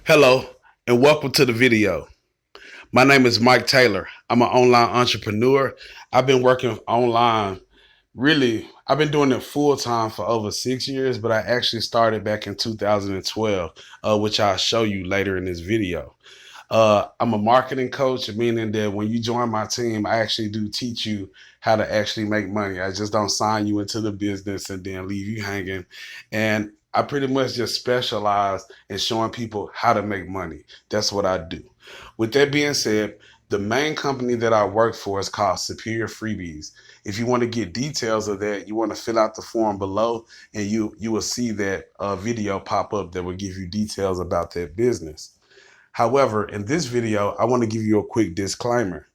Hello and welcome to the video. My name is Mike Taylor. I'm an online entrepreneur. I've been working online I've been doing it full time for over 6 years, but I actually started back in 2012, which I'll show you later in this video. I'm a marketing coach, meaning that when you join my team, I actually do teach you how to actually make money. I just don't sign you into the business and then leave you hanging. And I pretty much just specialize in showing people how to make money. That's what I do. With that being said, the main company that I work for is called Superior Freebies. If you want to get details of that, you want to fill out the form below, and you will see that video pop up that will give you details about that business. However, in this video, I want to give you a quick disclaimer.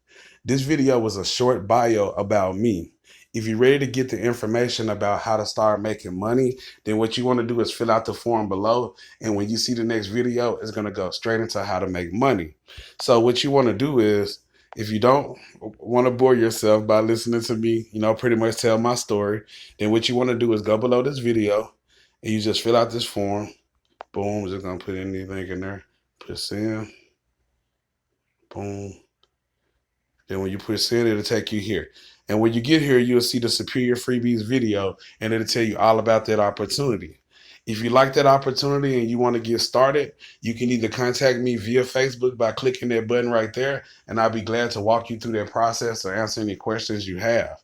This video was a short bio about me. If you're ready to get the information about how to start making money, then what you want to do is fill out the form below. And when you see the next video, it's going to go straight into how to make money. So what you want to do is, if you don't want to bore yourself by listening to me, pretty much tell my story, then what you want to do is go below this video and you just fill out this form. Boom, just going to put anything in there. Put send. Boom. Then when you put send, it'll take you here. And when you get here, you'll see the Superior Freebies video, and it'll tell you all about that opportunity. If you like that opportunity and you want to get started, you can either contact me via Facebook by clicking that button right there, and I'll be glad to walk you through that process or answer any questions you have.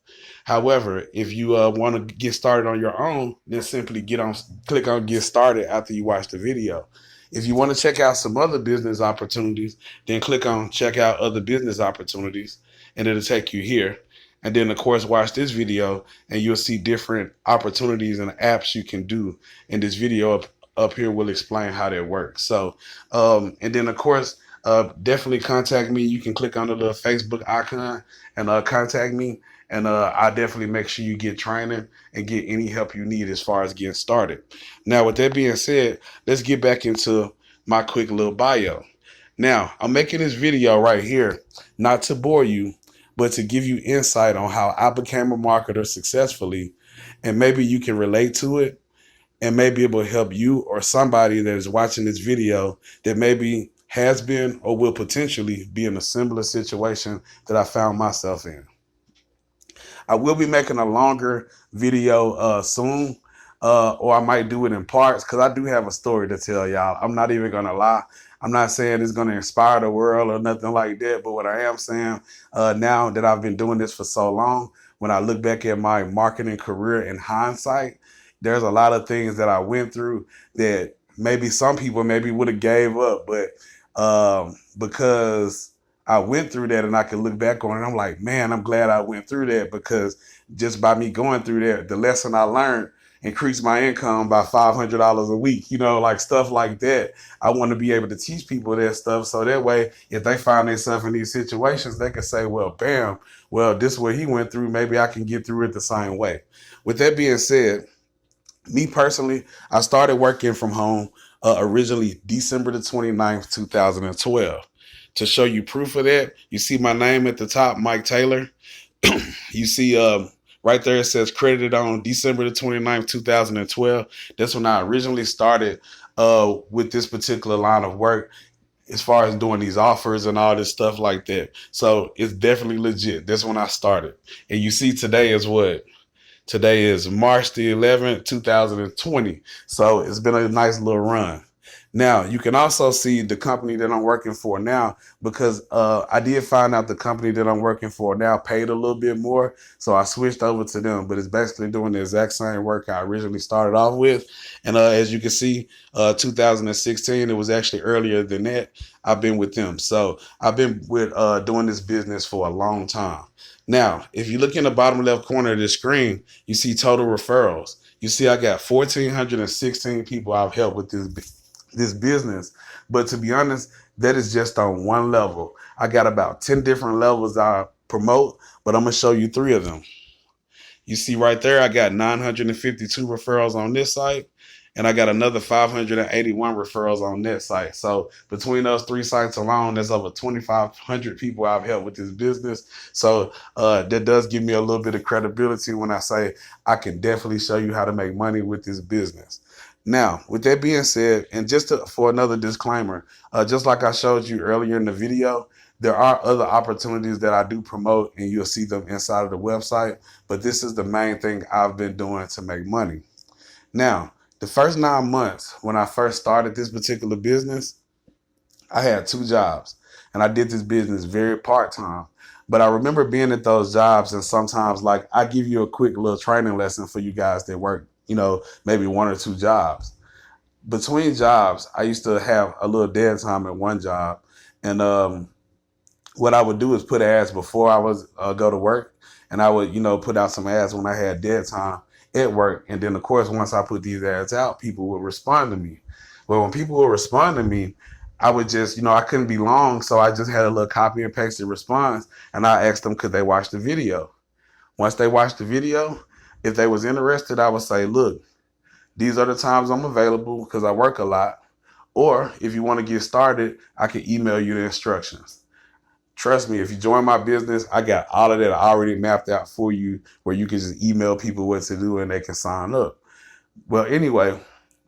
However, if you want to get started on your own, then simply click on get started after you watch the video. If you want to check out some other business opportunities, then click on check out other business opportunities, and it'll take you here. And then, of course, watch this video and you'll see different opportunities and apps you can do. And this video up here will explain how that works. So, and then, of course, definitely contact me. You can click on the little Facebook icon and contact me. And I definitely make sure you get training and get any help you need as far as getting started. Now, with that being said, let's get back into my quick little bio. Now, I'm making this video right here, not to bore you, but to give you insight on how I became a marketer successfully, and maybe you can relate to it, and maybe it will help you or somebody that is watching this video that maybe has been or will potentially be in a similar situation that I found myself in. I will be making a longer video soon, or I might do it in parts because I do have a story to tell y'all. I'm not even going to lie. I'm not saying it's going to inspire the world or nothing like that, but what I am saying now that I've been doing this for so long, when I look back at my marketing career in hindsight, there's a lot of things that I went through that maybe some people maybe would have gave up, but because I went through that and I can look back on it, I'm like, man, I'm glad I went through that, because just by me going through that, the lesson I learned increased my income by $500 a week, like stuff like that. I want to be able to teach people that stuff so that way, if they find themselves in these situations, they can say, well, bam, well, this is what he went through. Maybe I can get through it the same way. With that being said, me personally, I started working from home originally December the 29th, 2012. To show you proof of that, you see my name at the top, Mike Taylor. You see right there, it says credited on December the 29th, 2012. That's when I originally started with this particular line of work as far as doing these offers and all this stuff like that. So it's definitely legit. That's when I started. And you see today is what? Today is March the 11th, 2020. So it's been a nice little run. Now, you can also see the company that I'm working for now, because I did find out the company that I'm working for now paid a little bit more. So I switched over to them, but it's basically doing the exact same work I originally started off with. And as you can see, 2016, it was actually earlier than that. I've been with them. So I've been with doing this business for a long time. Now, if you look in the bottom left corner of the screen, you see total referrals. You see I got 1,416 people I've helped with this business. But to be honest, that is just on one level. I got about 10 different levels I promote, but I'm going to show you 3 of them. You see right there, I got 952 referrals on this site, and I got another 581 referrals on that site. So between those 3 sites alone, there's over 2,500 people I've helped with this business. So that does give me a little bit of credibility when I say I can definitely show you how to make money with this business. Now, with that being said, and for another disclaimer, just like I showed you earlier in the video, there are other opportunities that I do promote, and you'll see them inside of the website. But this is the main thing I've been doing to make money. Now, the first 9 months when I first started this particular business, I had 2 jobs, and I did this business very part-time. But I remember being at those jobs, and sometimes, like, I give you a quick little training lesson for you guys that work, maybe 1 or 2 jobs. Between jobs, I used to have a little dead time at one job, and what I would do is put ads before I was go to work, and I would put out some ads when I had dead time at work, and then of course once I put these ads out, people would respond to me. Well, when people would respond to me, I would just I couldn't be long, so I just had a little copy and pasted response, and I asked them could they watch the video. Once they watched the video, if they was interested, I would say, look, these are the times I'm available because I work a lot. Or if you want to get started, I can email you the instructions. Trust me, if you join my business, I got all of that already mapped out for you where you can just email people what to do and they can sign up. Well, anyway,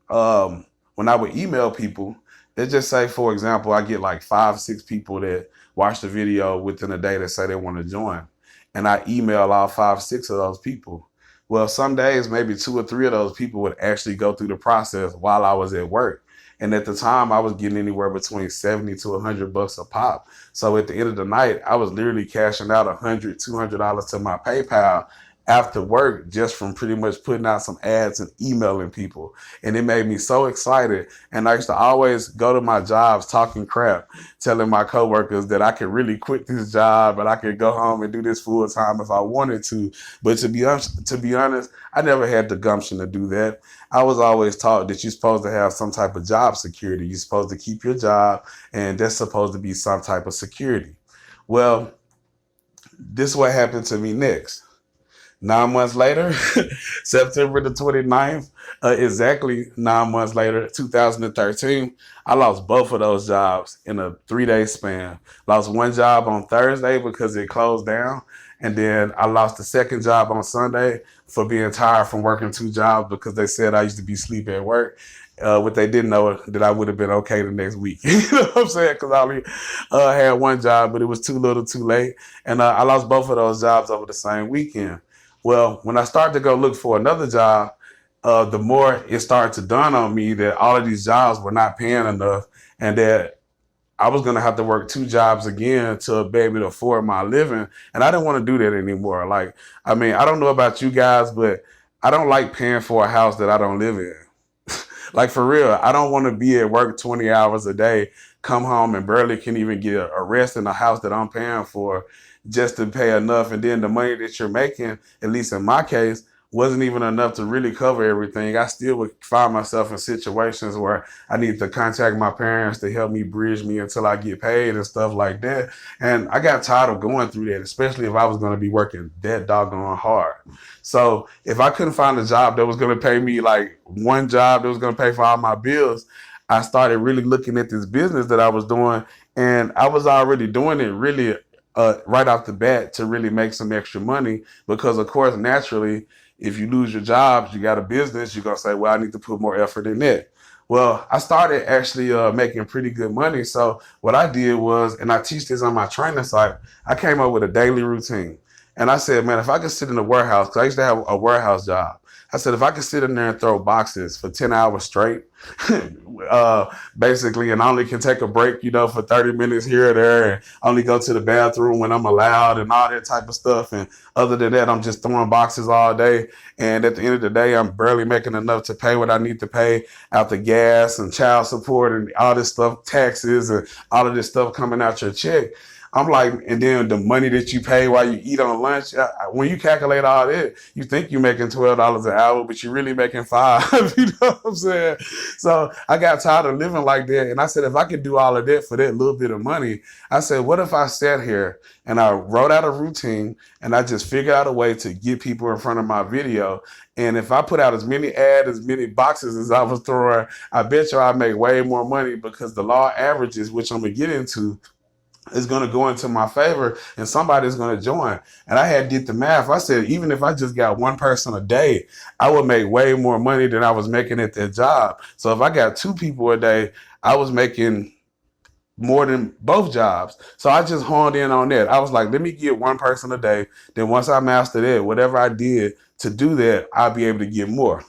when I would email people, let's just say, for example, I get like 5, 6 people that watch the video within a day that say they want to join. And I email all 5, 6 of those people. Well, some days, maybe 2 or 3 of those people would actually go through the process while I was at work. And at the time, I was getting anywhere between 70 to $100 a pop. So at the end of the night, I was literally cashing out $100, $200 to my PayPal after work just from pretty much putting out some ads and emailing people. And it made me so excited. And I used to always go to my jobs talking crap, telling my coworkers that I could really quit this job and I could go home and do this full time if I wanted to. But to be honest, I never had the gumption to do that. I was always taught that you're supposed to have some type of job security. You're supposed to keep your job, and that's supposed to be some type of security. Well, this is what happened to me next. 9 months later, September the 29th, exactly 9 months later, 2013, I lost both of those jobs in a 3-day span. Lost one job on Thursday because it closed down. And then I lost the second job on Sunday for being tired from working 2 jobs because they said I used to be asleep at work. What they didn't know that I would have been okay the next week. You know what I'm saying? Because I only had one job, but it was too little too late. And I lost both of those jobs over the same weekend. Well, when I started to go look for another job, the more it started to dawn on me that all of these jobs were not paying enough and that I was going to have to work 2 jobs again to be able to afford my living. And I didn't want to do that anymore. Like, I mean, I don't know about you guys, but I don't like paying for a house that I don't live in. Like, for real, I don't want to be at work 20 hours a day, come home and barely can even get a rest in a house that I'm paying for just to pay enough. And then the money that you're making, at least in my case, wasn't even enough to really cover everything. I still would find myself in situations where I need to contact my parents to help me bridge me until I get paid and stuff like that. And I got tired of going through that, especially if I was going to be working that doggone hard. So if I couldn't find a job that was going to pay me, like one job that was going to pay for all my bills, I started really looking at this business that I was doing, and I was already doing it really right off the bat to really make some extra money because, of course, naturally, if you lose your jobs, you got a business, you're going to say, well, I need to put more effort in that. Well, I started actually making pretty good money. So what I did was, and I teach this on my training site, I came up with a daily routine. And I said, man, if I could sit in the warehouse, because I used to have a warehouse job. I said, if I could sit in there and throw boxes for 10 hours straight, basically, and I only can take a break, for 30 minutes here or there, and only go to the bathroom when I'm allowed and all that type of stuff. And other than that, I'm just throwing boxes all day. And at the end of the day, I'm barely making enough to pay what I need to pay out the gas and child support and all this stuff, taxes and all of this stuff coming out your check. I'm like, and then the money that you pay while you eat on lunch, when you calculate all that, you think you're making $12 an hour, but you're really making $5. You know what I'm saying? So I got tired of living like that. And I said, if I could do all of that for that little bit of money, I said, what if I sat here and I wrote out a routine and I just figured out a way to get people in front of my video. And if I put out as many boxes as I was throwing, I bet you I'd make way more money because the law averages, which I'm going to get into, is going to go into my favor and somebody's going to join. And I had did the math. I said, even if I just got one person a day, I would make way more money than I was making at that job. So if I got two people a day, I was making more than both jobs. So I just honed in on that. I was like, let me get one person a day. Then once I master that, whatever I did to do that, I'll be able to get more.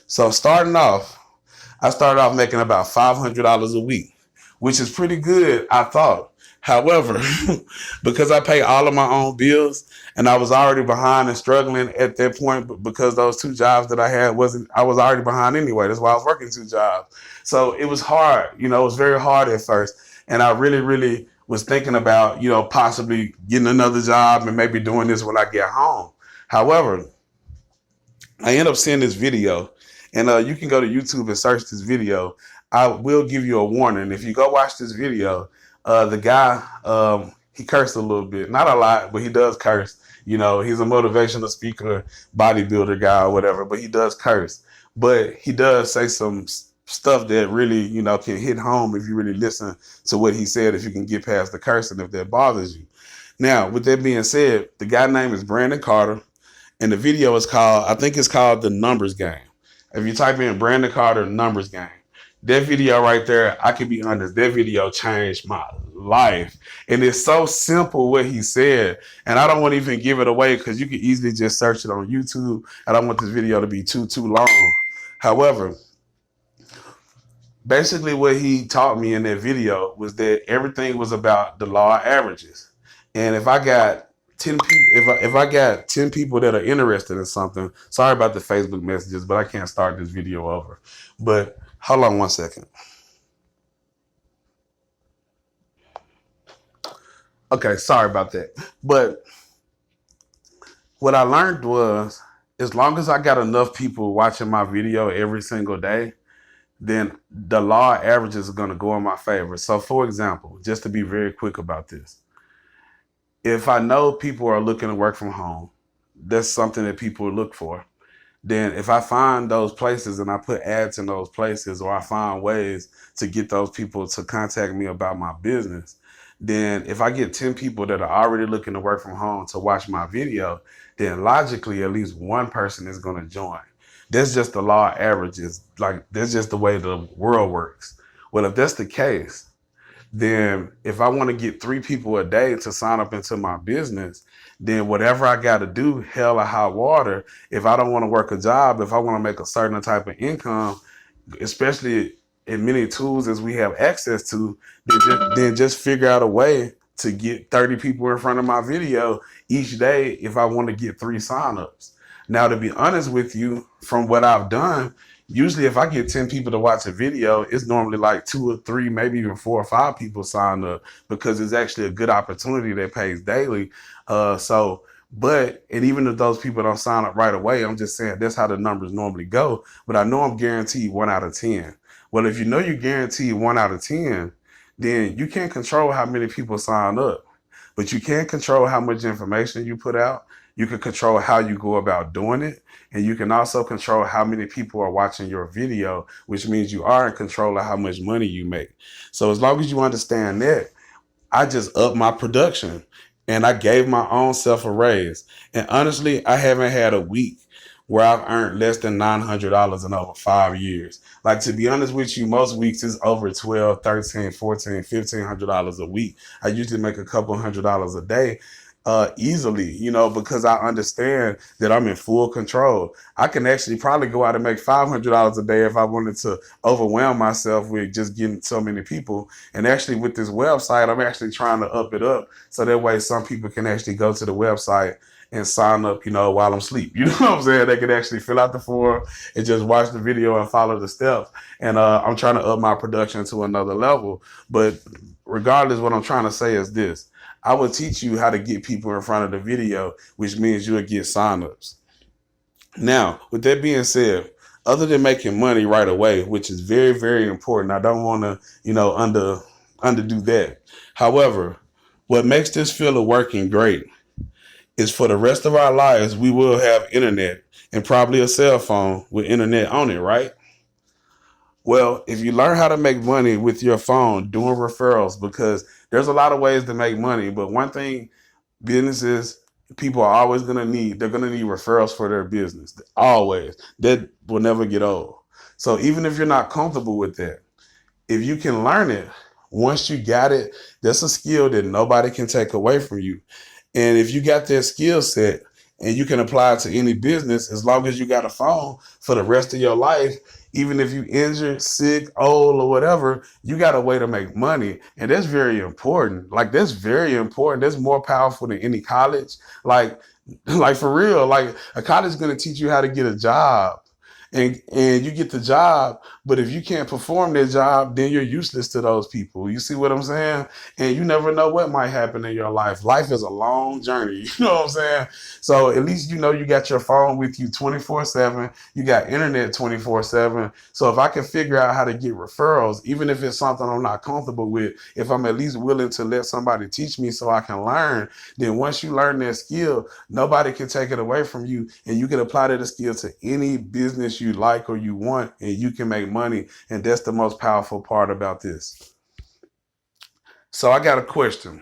So I started off making about $500 a week, which is pretty good, I thought. However, because I pay all of my own bills and I was already behind and struggling at that point because those two jobs that I had I was already behind anyway. That's why I was working two jobs. So it was hard, it was very hard at first. And I really, really was thinking about, possibly getting another job and maybe doing this when I get home. However, I end up seeing this video, and you can go to YouTube and search this video. I will give you a warning. If you go watch this video, the guy, he cursed a little bit. Not a lot, but he does curse. He's a motivational speaker, bodybuilder guy or whatever, but he does curse. But he does say some stuff that really, can hit home if you really listen to what he said, if you can get past the cursing, if that bothers you. Now, with that being said, the guy's name is Brandon Carter. And the video is I think it's called The Numbers Game. If you type in Brandon Carter Numbers Game, that video right there, I can be honest, that video changed my life. And it's so simple what he said. And I don't want to even give it away because you can easily just search it on YouTube. I don't want this video to be too long. However, basically what he taught me in that video was that everything was about the law of averages. And if I got 10 people, if I got 10 people that are interested in something, sorry about the Facebook messages, but I can't start this video over. But hold on one second. Okay, sorry about that. But what I learned was, as long as I got enough people watching my video every single day, then the law of averages is going to go in my favor. So for example, just to be very quick about this, if I know people are looking to work from home, that's something that people look for. Then if I find those places and I put ads in those places, or I find ways to get those people to contact me about my business, then if I get 10 people that are already looking to work from home to watch my video, then logically at least one person is going to join. That's just the law of averages. Like, that's just the way the world works. Well, if that's the case, then if I want to get 3 people a day to sign up into my business, then whatever I got to do, hell or high water, if I don't want to work a job, if I want to make a certain type of income, especially in many tools as we have access to, then just figure out a way to get 30 people in front of my video each day if I want to get 3 signups. Now, to be honest with you, from what I've done, usually if I get 10 people to watch a video, it's normally like 2 or 3, maybe even 4 or 5 people sign up, because it's actually a good opportunity that pays daily. And even if those people don't sign up right away, I'm just saying that's how the numbers normally go. But I know I'm guaranteed 1 out of 10. Well, if you know you're guaranteed 1 out of 10, then you can't control how many people sign up, but you can control how much information you put out. You can control how you go about doing it. And you can also control how many people are watching your video, which means you are in control of how much money you make. So as long as you understand that, I just upped my production and I gave my own self a raise. And honestly, I haven't had a week where I've earned less than $900 in over 5 years. Like, to be honest with you, most weeks is over $1,200, $1,300, $1,400, $1,500 a week. I usually make a couple $100 a day. Easily, because I understand that I'm in full control. I can actually probably go out and make $500 a day if I wanted to overwhelm myself with just getting so many people. And actually with this website, I'm actually trying to up it up so that way some people can actually go to the website and sign up, while I'm asleep. You know what I'm saying? They can actually fill out the form and just watch the video and follow the steps. And I'm trying to up my production to another level. But regardless, what I'm trying to say is this. I will teach you how to get people in front of the video, which means you'll get signups. Now, with that being said, other than making money right away, which is very, very important, I don't want to, underdo that. However, what makes this field of working great is for the rest of our lives, we will have internet and probably a cell phone with internet on it, right? Well, if you learn how to make money with your phone doing referrals, because there's a lot of ways to make money, but one thing businesses, people are always going to need, they're going to need referrals for their business. Always. That will never get old. So even if you're not comfortable with that, if you can learn it, once you got it, that's a skill that nobody can take away from you. And if you got that skill set and you can apply it to any business, as long as you got a phone for the rest of your life, even if you injured, sick, old, or whatever, you got a way to make money. And that's very important. Like, that's very important. That's more powerful than any college. Like, like for real, like a college is going to teach you how to get a job. And you get the job, but if you can't perform that job, then you're useless to those people. You see what I'm saying? And you never know what might happen in your life. Life is a long journey. You know what I'm saying? So at least you know you got your phone with you 24/7. You got internet 24/7. So if I can figure out how to get referrals, even if it's something I'm not comfortable with, if I'm at least willing to let somebody teach me so I can learn, then once you learn that skill, nobody can take it away from you, and you can apply that skill to any business you like or you want, and you can make money. And that's the most powerful part about this. So I got a question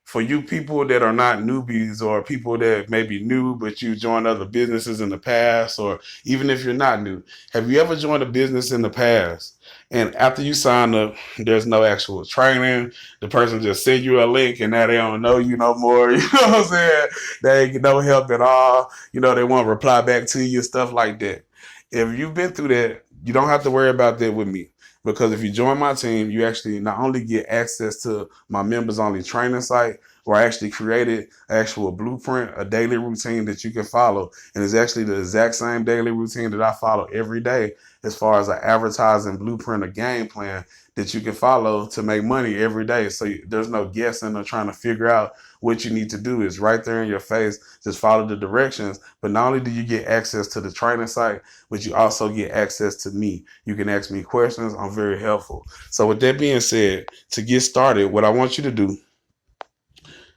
for you people that are not newbies, or people that may be new but you joined other businesses in the past, or even if you're not new. Have you ever joined a business in the past and after you sign up, there's no actual training? The person just send you a link and now they don't know you no more. You know what I'm saying? They ain't get no help at all. You know, they won't reply back to you, stuff like that. If you've been through that, you don't have to worry about that with me. Because if you join my team, you actually not only get access to my members only training site, where I actually created an actual blueprint, a daily routine that you can follow. And it's actually the exact same daily routine that I follow every day, as far as an advertising blueprint, a game plan that you can follow to make money every day. So there's no guessing or trying to figure out what you need to do. Is right there in your face. Just follow the directions. But not only do you get access to the training site, but you also get access to me. You can ask me questions. I'm very helpful. So with that being said, to get started, what I want you to do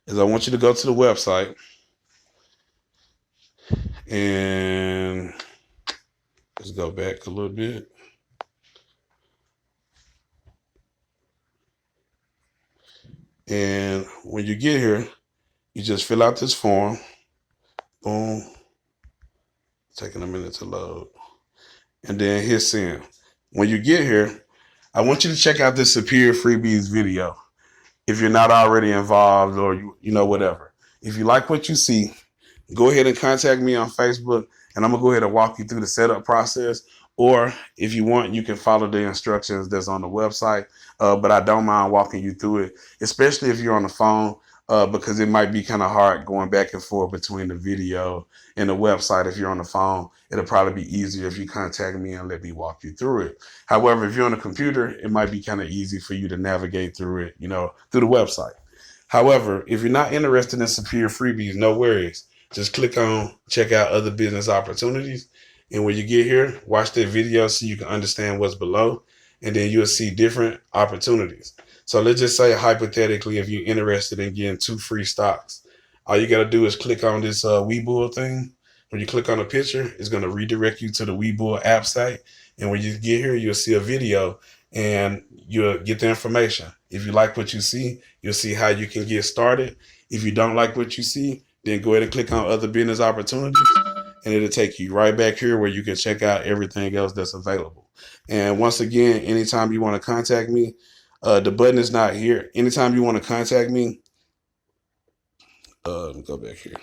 is I want you to go to the website, and let's go back a little bit. And when you get here, you just fill out this form. Boom. Taking a minute to load. And then hit send. When you get here, I want you to check out this Superior Freebies video. If you're not already involved, or you know, whatever. If you like what you see, go ahead and contact me on Facebook, and I'm going to go ahead and walk you through the setup process. Or if you want, you can follow the instructions that's on the website. But I don't mind walking you through it, especially if you're on the phone, because it might be kind of hard going back and forth between the video and the website. If you're on the phone, it'll probably be easier if you contact me and let me walk you through it. However, if you're on a computer, it might be kind of easy for you to navigate through it, you know, through the website. However, if you're not interested in Superior Freebies, no worries. Just click on check out other business opportunities. And when you get here, watch that video so you can understand what's below. And then you'll see different opportunities. So let's just say, hypothetically, if you're interested in getting 2 free stocks, all you got to do is click on this Webull thing. When you click on the picture, it's going to redirect you to the Webull app site. And when you get here, you'll see a video and you'll get the information. If you like what you see, you'll see how you can get started. If you don't like what you see, then go ahead and click on other business opportunities, and it'll take you right back here where you can check out everything else that's available. And once again, anytime you want to contact me, the button is not here. Anytime you want to contact me, let me go back here.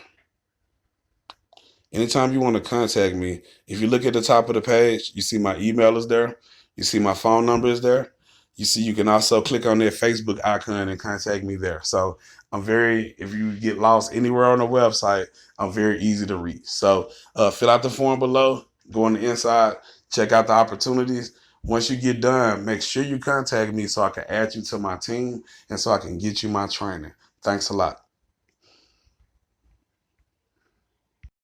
Anytime you want to contact me, if you look at the top of the page, you see my email is there. You see my phone number is there. You see, you can also click on that Facebook icon and contact me there. So if you get lost anywhere on the website, I'm very easy to reach. So fill out the form below, go on the inside, check out the opportunities. Once you get done, make sure you contact me so I can add you to my team and so I can get you my training. Thanks a lot.